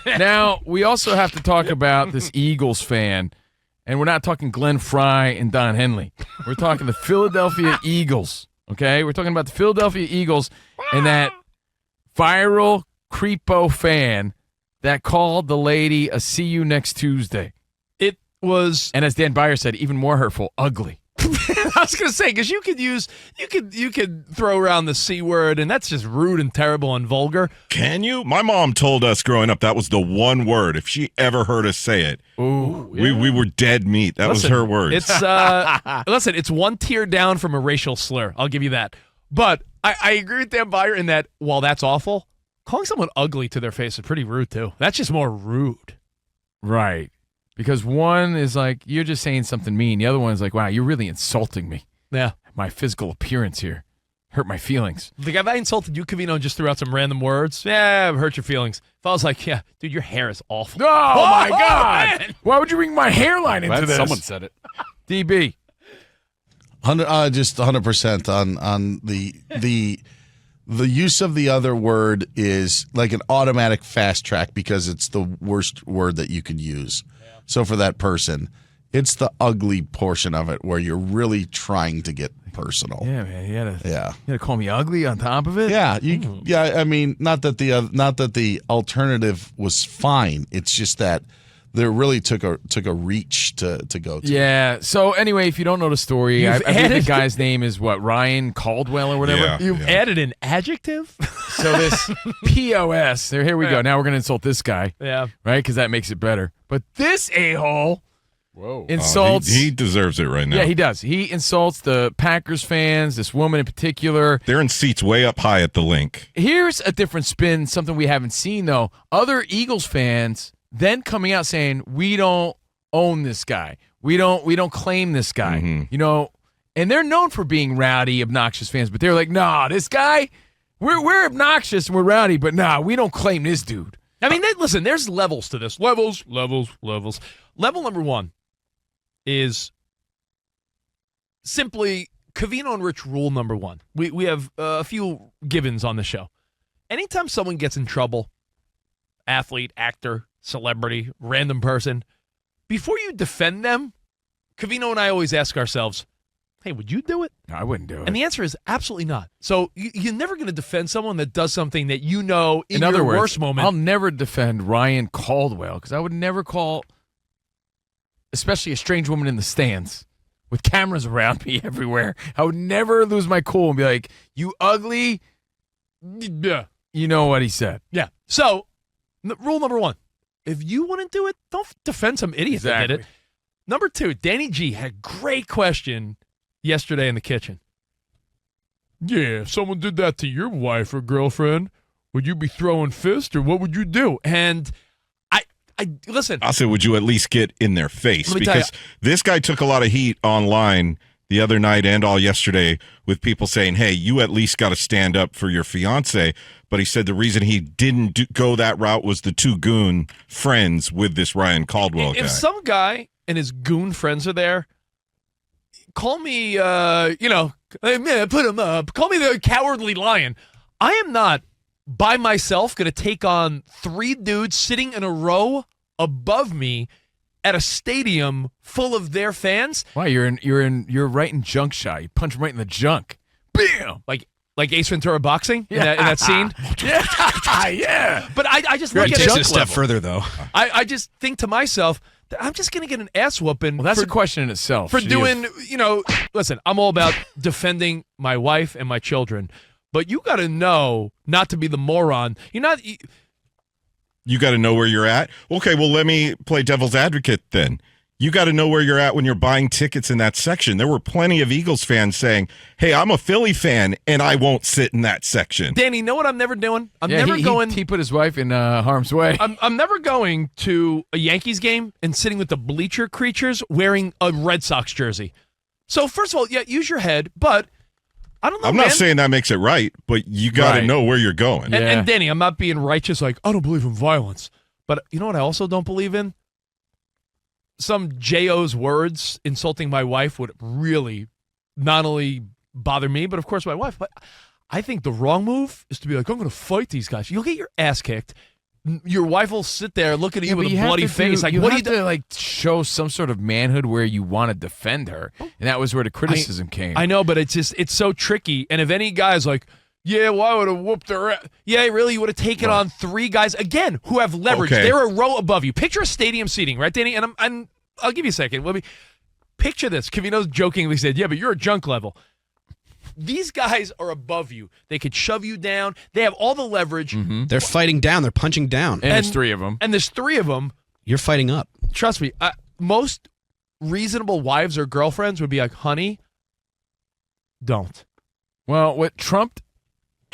Now, we also have to talk about this Eagles fan, and we're not talking Glenn Fry and Don Henley. We're talking the Philadelphia Eagles, okay? We're talking about the Philadelphia Eagles and that viral creepo fan that called the lady a see you next Tuesday. It was, and as Dan Beyer said, even more hurtful, ugly. I was going to say, because you could throw around the C word, and that's just rude and terrible and vulgar. Can you? My mom told us growing up that was the one word. If she ever heard us say it, we were dead meat. That was her word. It's listen, it's one tier down from a racial slur. I'll give you that. But I agree with Dan Beyer in that while that's awful, calling someone ugly to their face is pretty rude too. That's just more rude. Right. Because one is like, you're just saying something mean. The other one is like, wow, you're really insulting me. Yeah. My physical appearance here hurt my feelings. Like, if I insulted you, Covino, and just threw out some random words, yeah, I've hurt your feelings. If I was like, yeah, dude, your hair is awful. Oh, my God. Man. Why would you bring my hairline into this? Someone said it. DB. Just 100% on the use of the other word is like an automatic fast track because it's the worst word that you could use. So for that person, it's the ugly portion of it where you're really trying to get personal. Yeah, man. You had Yeah. to call me ugly on top of it? Yeah. I mean, not that the alternative was fine. It's just that there really took a reach to go to. Yeah. So anyway, if you don't know the story, I think the guy's name is what, Ryan Caldwell or whatever. Yeah. You've added an adjective? So this POS, here we go. Now we're going to insult this guy. Yeah. Right? Because that makes it better. But this a-hole insults. He deserves it right now. Yeah, he does. He insults the Packers fans, this woman in particular. They're in seats way up high at the link. Here's a different spin, something we haven't seen, though. Other Eagles fans then coming out saying, we don't own this guy. We don't claim this guy. Mm-hmm. You know, and they're known for being rowdy, obnoxious fans, but they're like, nah, this guy, we're obnoxious and we're rowdy, but nah, we don't claim this dude. I mean, listen, there's levels to this. Levels. Level number one is simply Covino and Rich rule number one. We have a few givens on the show. Anytime someone gets in trouble, athlete, actor, celebrity, random person, before you defend them, Covino and I always ask ourselves, hey, would you do it? No, I wouldn't do it. And the answer is absolutely not. So you're never going to defend someone that does something that you know in other your words, worst moment. I'll never defend Ryan Caldwell because I would never call, especially a strange woman in the stands with cameras around me everywhere. I would never lose my cool and be like, you ugly. Yeah. You know what he said. Yeah. So rule number one, if you wouldn't do it, don't defend some idiot that did it. Number two, Danny G had a great question yesterday in the kitchen. Yeah, if someone did that to your wife or girlfriend, would you be throwing fists or what would you do? And I listen. I'll say, would you at least get in their face? Because this guy took a lot of heat online the other night and all yesterday with people saying, hey, you at least got to stand up for your fiance. But he said the reason he didn't go that route was the two goon friends with this Ryan Caldwell guy. If some guy and his goon friends are there, call me, put him up. Call me the cowardly lion. I am not by myself going to take on three dudes sitting in a row above me at a stadium full of their fans. Wow, you're right in junk shot. You punch him right in the junk. Bam! Like Ace Ventura boxing in that scene. Yeah. But I just You're look at takes it it a step further though. I just think to myself, I'm just going to get an ass whooping. Well, that's a question in itself. For doing, listen, I'm all about defending my wife and my children, but you got to know not to be the moron. You got to know where you're at? Okay, well, let me play devil's advocate then. You got to know where you're at when you're buying tickets in that section. There were plenty of Eagles fans saying, hey, I'm a Philly fan, and I won't sit in that section. Danny, you know what I'm never doing? I'm never going. He put his wife in harm's way. I'm never going to a Yankees game and sitting with the bleacher creatures wearing a Red Sox jersey. So, first of all, yeah, use your head, but I don't know, I'm not saying that makes it right, but you got to know where you're going. And Danny, I'm not being righteous like, I don't believe in violence. But you know what I also don't believe in? Some J.O.'s words insulting my wife would really not only bother me, but of course my wife. But I think the wrong move is to be like, I'm going to fight these guys. You'll get your ass kicked. your wife will sit there looking at you with but a bloody face. Like, what do you do? to like show some sort of manhood where you want to defend her, and that was where the criticism came. I know, but it's so tricky. And if any guy's like, yeah, well, I would have whooped her. Yeah, really, you would have taken on 3 guys again who have leverage. Okay. They're a row above you. Picture a stadium seating, right, Danny? And I'll give you a second. Let me picture this. Covino's jokingly said, "Yeah, but you're a junk level." These guys are above you. They could shove you down. They have all the leverage. Mm-hmm. They're fighting down. They're punching down. and there's 3 of them. And there's 3 of them. You're fighting up. Trust me, most reasonable wives or girlfriends would be like, honey, don't. Well, what trumped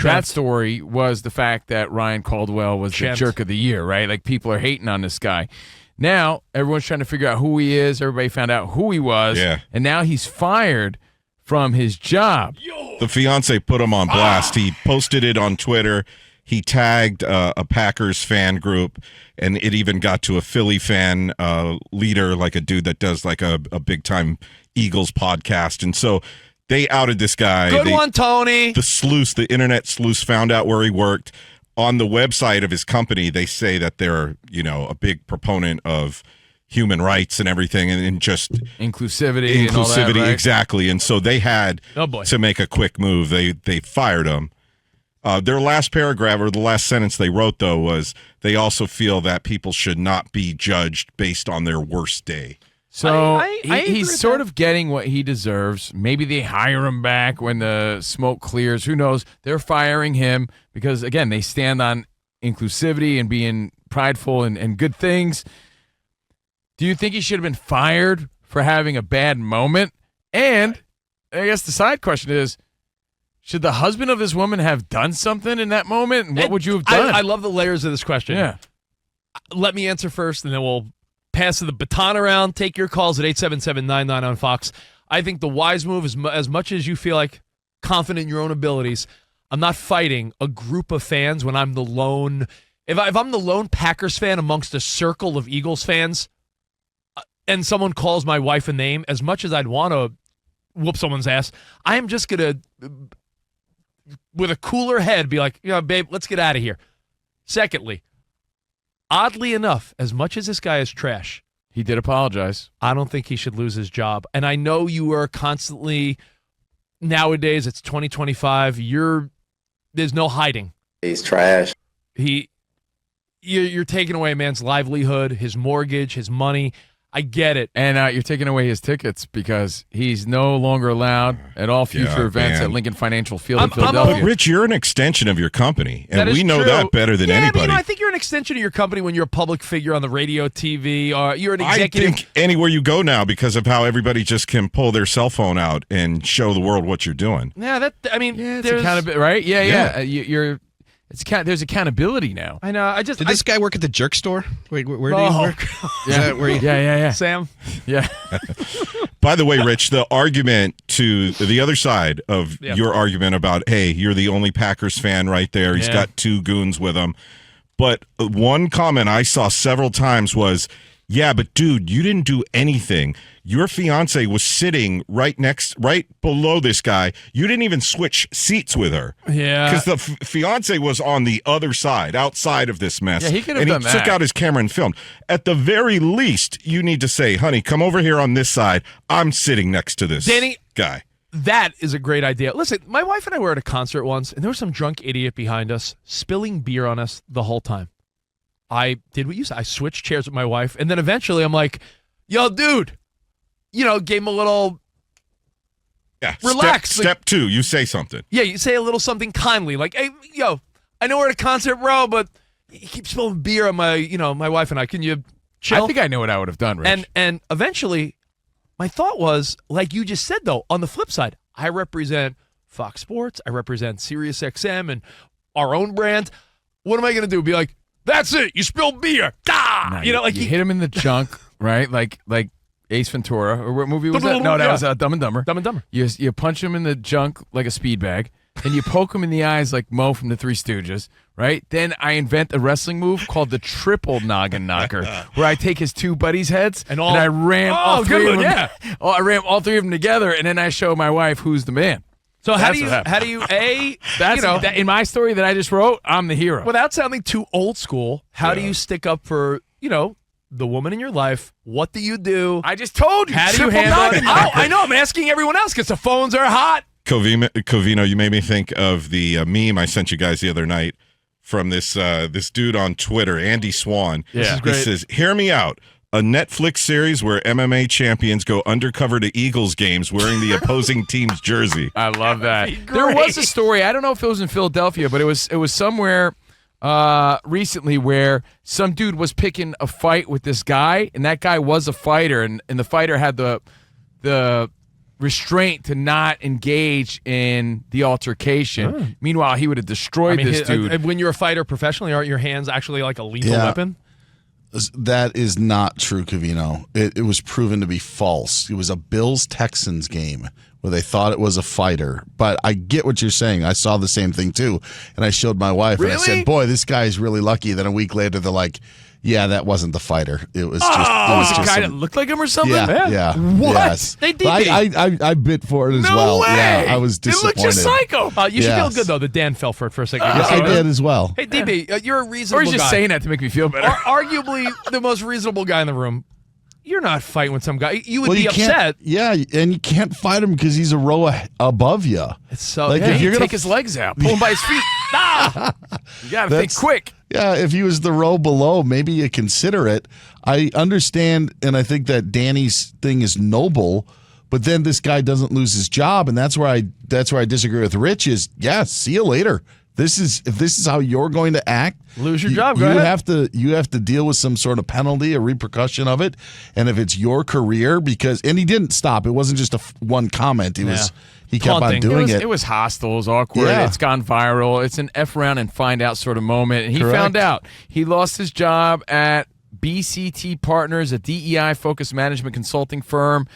that story was the fact that Ryan Caldwell was the jerk of the year, right? Like, people are hating on this guy. Now, everyone's trying to figure out who he is. Everybody found out who he was. Yeah. And now he's fired from his job. The fiance put him on blast. He posted it on Twitter. He tagged a Packers fan group, and it even got to a Philly fan leader, like a dude that does like a big-time Eagles podcast. And so they outed this guy. Good one, Tony. The internet sleuth found out where he worked. On the website of his company, they say that they're, a big proponent of human rights and everything, and just inclusivity and all that, right? Exactly. And so they had to make a quick move. They fired him. Their last paragraph, or the last sentence they wrote, though, was they also feel that people should not be judged based on their worst day. So I he's sort of getting what he deserves. Maybe they hire him back when the smoke clears. Who knows? They're firing him because, again, they stand on inclusivity and being prideful and good things. Do you think he should have been fired for having a bad moment? And I guess the side question is, should the husband of this woman have done something in that moment? And what would you have done? I love the layers of this question. Yeah. Let me answer first, and then we'll pass the baton around. Take your calls at 877-99 on Fox. I think the wise move is as much as you feel like confident in your own abilities. I'm not fighting a group of fans when I'm the lone. If I'm the lone Packers fan amongst a circle of Eagles fans, and someone calls my wife a name, as much as I'd want to whoop someone's ass, I am just going to, with a cooler head, be like, babe, let's get out of here. Secondly, oddly enough, as much as this guy is trash, he did apologize. I don't think he should lose his job. And I know you are constantly, nowadays, it's 2025, there's no hiding. He's trash. You're taking away a man's livelihood, his mortgage, his money. I get it. And you're taking away his tickets because he's no longer allowed at all future events at Lincoln Financial Field in Philadelphia. But Rich, you're an extension of your company, and we know true. that better than anybody. But, I think you're an extension of your company when you're a public figure on the radio, TV, or you're an executive. I think anywhere you go now, because of how everybody just can pull their cell phone out and show the world what you're doing. Yeah, there's accountability, right? Yeah. There's accountability now. I know. Did this guy work at the jerk store? Wait, where did he work? Yeah. Sam? Yeah. By the way, Rich, the argument to the other side of your argument about, hey, you're the only Packers fan right there. He's got 2 goons with him. But one comment I saw several times was, yeah, but dude, you didn't do anything. Your fiance was sitting right below this guy. You didn't even switch seats with her. Yeah. Because the fiance was on the other side, outside of this mess. Yeah, he could have done that. And he took out his camera and filmed. At the very least, you need to say, honey, come over here on this side. I'm sitting next to this guy. That is a great idea. Listen, my wife and I were at a concert once, and there was some drunk idiot behind us spilling beer on us the whole time. I did what you said. I switched chairs with my wife, and then eventually I'm like, yo, dude, gave him a little relax. Step 2, you say something. Yeah, you say a little something kindly, like, hey, yo, I know we're at a concert, bro, but you keep spilling beer on my wife and I. Can you chill? I think I know what I would have done, Rich. And eventually, my thought was, like you just said, though, on the flip side, I represent Fox Sports, I represent SiriusXM and our own brand. What am I going to do? Be like, that's it. You spilled beer. No, you hit him in the junk, right? Like Ace Ventura, or what movie was that? No, that was Dumb and Dumber. Dumb and Dumber. You punch him in the junk like a speed bag, and you poke him in the eyes like Mo from the Three Stooges, right? Then I invent a wrestling move called the triple noggin knocker, where I take his 2 buddies' heads and I ram all 3 of them. I ram all 3 of them together, and then I show my wife who's the man. So how That's do what you happened. That's that, in my story that I just wrote, I'm the hero. without sounding too old school, how do you stick up for, the woman in your life? What do you do? I just told you. How do you Triple handle it? noggin. Oh, I know. I'm asking everyone else because the phones are hot. Covino, you made me think of the meme I sent you guys the other night from this dude on Twitter, Andy Swan. Yeah. This is He great. says, "Hear me out. A Netflix series where MMA champions go undercover to Eagles games wearing the opposing team's jersey." I love that. be There was a great. story. I don't know if it was in Philadelphia, but it was somewhere recently where some dude was picking a fight with this guy, and that guy was a fighter, and the fighter had the restraint to not engage in the altercation. Meanwhile, he would have destroyed this dude. When you're a fighter professionally, aren't your hands actually like a lethal Yeah. weapon? That is not true, Covino. It was proven to be false. It was a Bills-Texans game where they thought it was a fighter. But I get what you're saying. I saw the same thing, too. And I showed my wife, and I Really? said, boy, this guy's really lucky. Then a week later, they're like, yeah, that wasn't the fighter. It was just, was it a guy that some- looked like him or something? yeah. What? Yes. They did But me. I bit for it as No well. way. Yeah, I was It disappointed. looked just psycho. You should feel Yes. good, though, that Dan fell for it for a second. Yeah, I did as well. Hey, DB, you're a Or reasonable he's just guy. saying that to make me feel better. Arguably the most reasonable guy in the room. You're not fighting with some guy. You would Well, be you can't. upset. Yeah, and you can't fight him because he's a row above you. It's so Like, Yeah, if he'd you're gonna take his legs out, pull him by his feet. You got to think That's- quick. Yeah, if he was the row below, maybe you consider it. I understand, and I think that Danny's thing is noble, but then this guy doesn't lose his job, and that's where I disagree with Rich. Is see you later. If this is how you're going to act, Lose your job, go you ahead. you have to deal with some sort of penalty, a repercussion of it, and if it's your career, and he didn't stop. It wasn't just one comment. He kept on Taunting. doing It was hostile. It was awkward. Yeah. It's gone viral. It's an F around and find out sort of moment. And he Correct. found out. He lost his job at BCT Partners, a DEI-focused management consulting firm,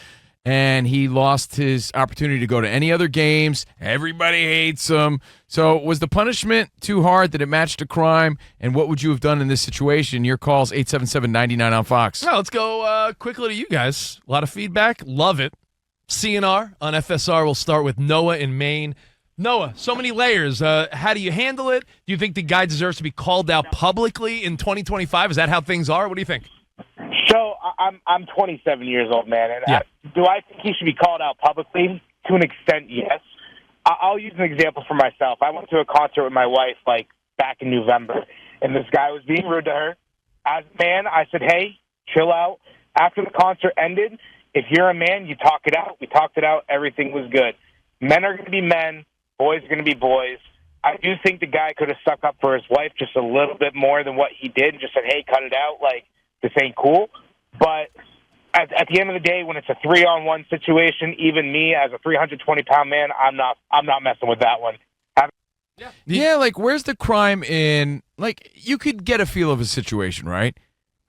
and he lost his opportunity to go to any other games. Everybody hates him. So was the punishment too hard? Did it match the crime? And what would you have done in this situation? Your calls, 877-99 on Fox. Well, let's go quickly to you guys. A lot of feedback. Love it. CNR on FSR. We'll start with Noah in Maine. Noah, so many layers. How do you handle it? Do you think the guy deserves to be called out publicly in 2025? Is that how things are? What do you think? So I'm 27 years old, man, and Yeah. do I think he should be called out publicly? To an extent, yes. I'll use an example for myself. I went to a concert with my wife back in November, and this guy was being rude to her. As a man, I said, "Hey, chill out." After the concert ended, if you're a man, you talk it out. We talked it out. Everything was good. Men are going to be men. Boys are going to be boys. I do think the guy could have stuck up for his wife just a little bit more than what he did and just said, "Hey, cut it out. This ain't cool." But at the end of the day, when it's a 3-on-1 situation, even me as a 320-pound man, I'm not messing with that one. Yeah, where's the crime in, you could get a feel of a situation, right?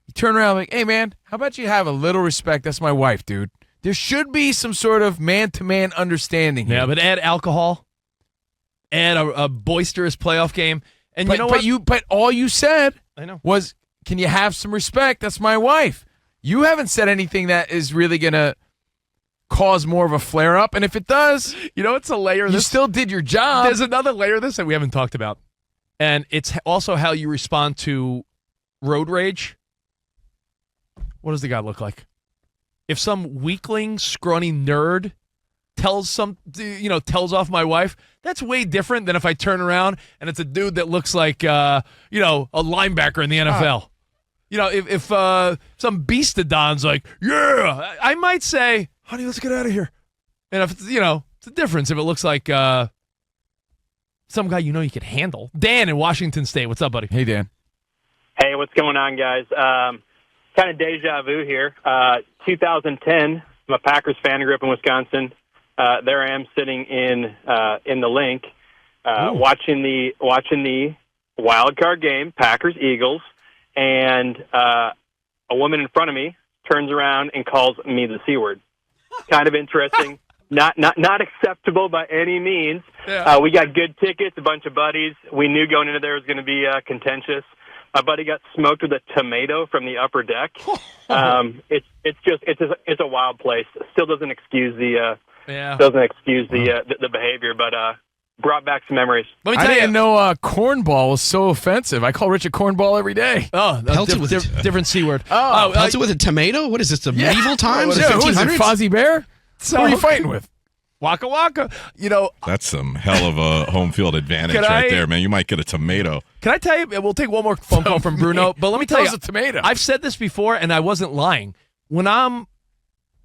You turn around hey, man, how about you have a little respect? That's my wife, dude. There should be some sort of man-to-man understanding here. Yeah, but add alcohol, add a boisterous playoff game, and but, you know but what? But all you said I know. was, can you have some respect? That's my wife. You haven't said anything that is really going to cause more of a flare-up, and if it does, You know it's a layer. you still did your job. There's another layer of this that we haven't talked about, and it's also how you respond to road rage. What does the guy look like? If some weakling, scrawny nerd tells off my wife, that's way different than if I turn around and it's a dude that looks like a linebacker in the NFL. If some beastodon's yeah, I might say, honey, let's get out of here. And if it's a difference if it looks like some guy you could handle. Dan in Washington State, what's up, buddy? Hey, Dan. Hey, what's going on, guys? Kind of deja vu here. 2010, I'm a Packers fan. I grew up in Wisconsin. There I am sitting in the link, watching the wild card game, Packers Eagles, and a woman in front of me turns around and calls me the C word. Kind of interesting. Not acceptable by any means. Yeah. We got good tickets, a bunch of buddies. We knew going into there was going to be contentious. My buddy got smoked with a tomato from the upper deck. It's a wild place. Still doesn't excuse the doesn't excuse the behavior, but brought back some memories. Let me I tell didn't you. know cornball was so offensive. I call Rich a cornball every day. Oh, Pelted with different C word. Pelted with a tomato? What is this, the medieval times? Yeah, who is it, 1500s? Fozzie Bear? Who are you fighting with? Waka waka. You know, That's some hell of a home field advantage Can right I- there, man. You might get a tomato. can I tell you? We'll take one more phone call from Bruno, but let me tell you, a tomato. I've said this before, and I wasn't lying. When I'm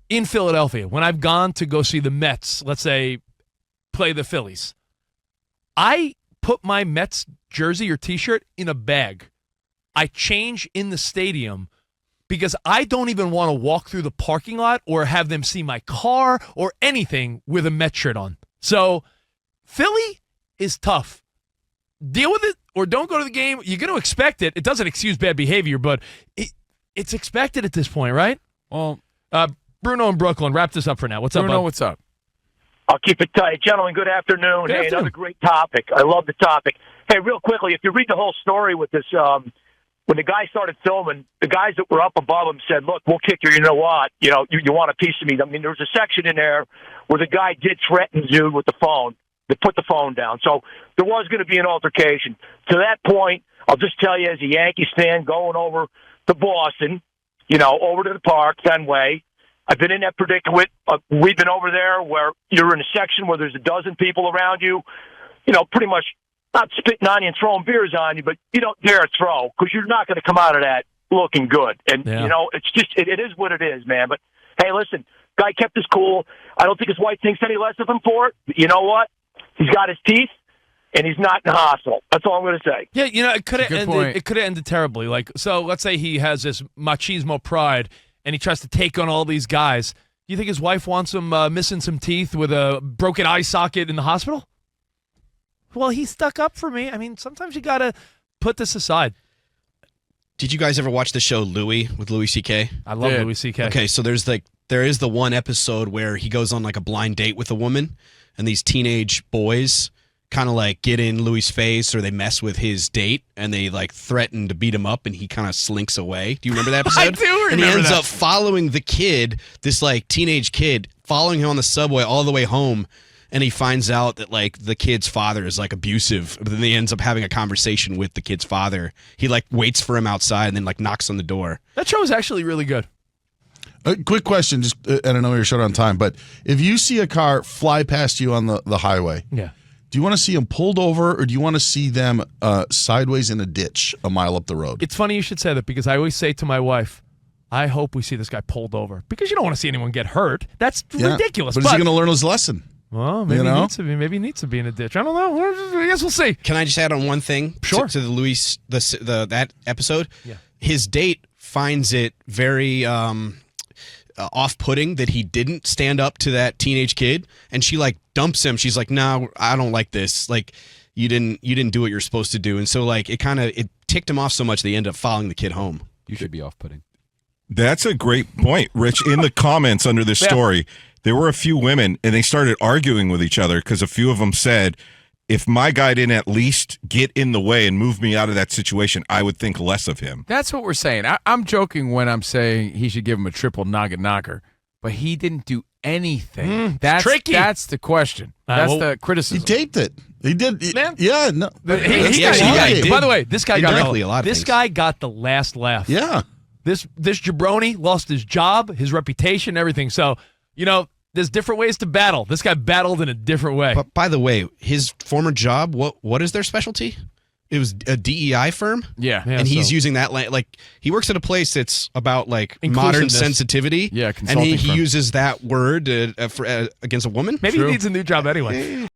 in Philadelphia, when I've gone to go see the Mets, let's say, play the Phillies, I put my Mets jersey or T-shirt in a bag. I change in the stadium because I don't even want to walk through the parking lot or have them see my car or anything with a Mets shirt on. So Philly is tough. Deal with it or don't go to the game. You're going to expect it. It doesn't excuse bad behavior, but it's expected at this point, right? Well, Bruno in Brooklyn, wrap this up for now. What's up, Bruno, bud? what's up? I'll keep it tight. Gentlemen, good afternoon. Good Hey, afternoon. another great topic. I love the topic. Hey, real quickly, if you read the whole story with this, when the guy started filming, the guys that were up above him said, look, we'll kick you. You know what? You want a piece of me. I mean, there was a section in there where the guy did threaten dude with the phone. They put the phone down. So there was going to be an altercation. To that point, I'll just tell you, as a Yankees fan going over to Boston, over to the park, Fenway, I've been in that predicament. We've been over there where you're in a section where there's a dozen people around you, pretty much not spitting on you and throwing beers on you, but you don't dare throw because you're not going to come out of that looking good. And, it's just, it is what it is, man. But, hey, listen, guy kept his cool. I don't think his wife thinks any less of him for it. But you know what? He's got his teeth, and he's not in the hospital. That's all I'm going to say. Yeah, it could have Good ended. point. It could have ended terribly. Like, so let's say he has this machismo pride, and he tries to take on all these guys. Do you think his wife wants him missing some teeth with a broken eye socket in the hospital? Well, he stuck up for me. I mean, sometimes you got to put this aside. Did you guys ever watch the show Louis with Louis C.K.? I love Yeah. Louis C.K. Okay, so there is the one episode where he goes on like a blind date with a woman, and these teenage boys kind of like get in Louis' face or they mess with his date and they like threaten to beat him up, and he kind of slinks away. Do you remember that episode? I do remember And he ends that. up following the kid, this like teenage kid, following him on the subway all the way home. And he finds out that like the kid's father is like abusive, but then he ends up having a conversation with the kid's father. He like waits for him outside and then like knocks on the door. That show is actually really good. Quick question, just and I know you're short on time, but if you see a car fly past you on the highway, Yeah. do you want to see them pulled over or do you want to see them sideways in a ditch a mile up the road? It's funny you should say that because I always say to my wife, I hope we see this guy pulled over because you don't want to see anyone get hurt. That's Yeah. ridiculous. But is he going to learn his lesson? Well, maybe You know? he needs to be. Maybe he needs to be in a ditch. I don't know. I guess we'll see. Can I just add on one thing? Sure. To the Louis that episode. Yeah. His date finds it very off-putting that he didn't stand up to that teenage kid, and she like dumps him. She's like, "No, I don't like this. Like, you didn't do what you're supposed to do." And so like it ticked him off so much they end up following the kid home. You should be off-putting. That's a great point, Rich. In the comments under this story, there were a few women, and they started arguing with each other because a few of them said, if my guy didn't at least get in the way and move me out of that situation, I would think less of him. That's what we're saying. I'm joking when I'm saying he should give him a triple noggin knocker, but he didn't do anything. That's tricky. That's the question. That's the He criticism. taped it. He did. Man. Yeah. No. He actually did. by the way, this guy got Indirectly, a lot of this things. guy got the last laugh. Yeah. This jabroni lost his job, his reputation, everything. So, there's different ways to battle. This guy battled in a different way. But by the way, his former job, what is their specialty? It was a DEI firm. Yeah. Yeah, And he's so- using that like he works at a place that's about like modern Inclusiveness. sensitivity. Yeah, and consulting he firm. uses that word against a woman. Maybe he needs a new job anyway.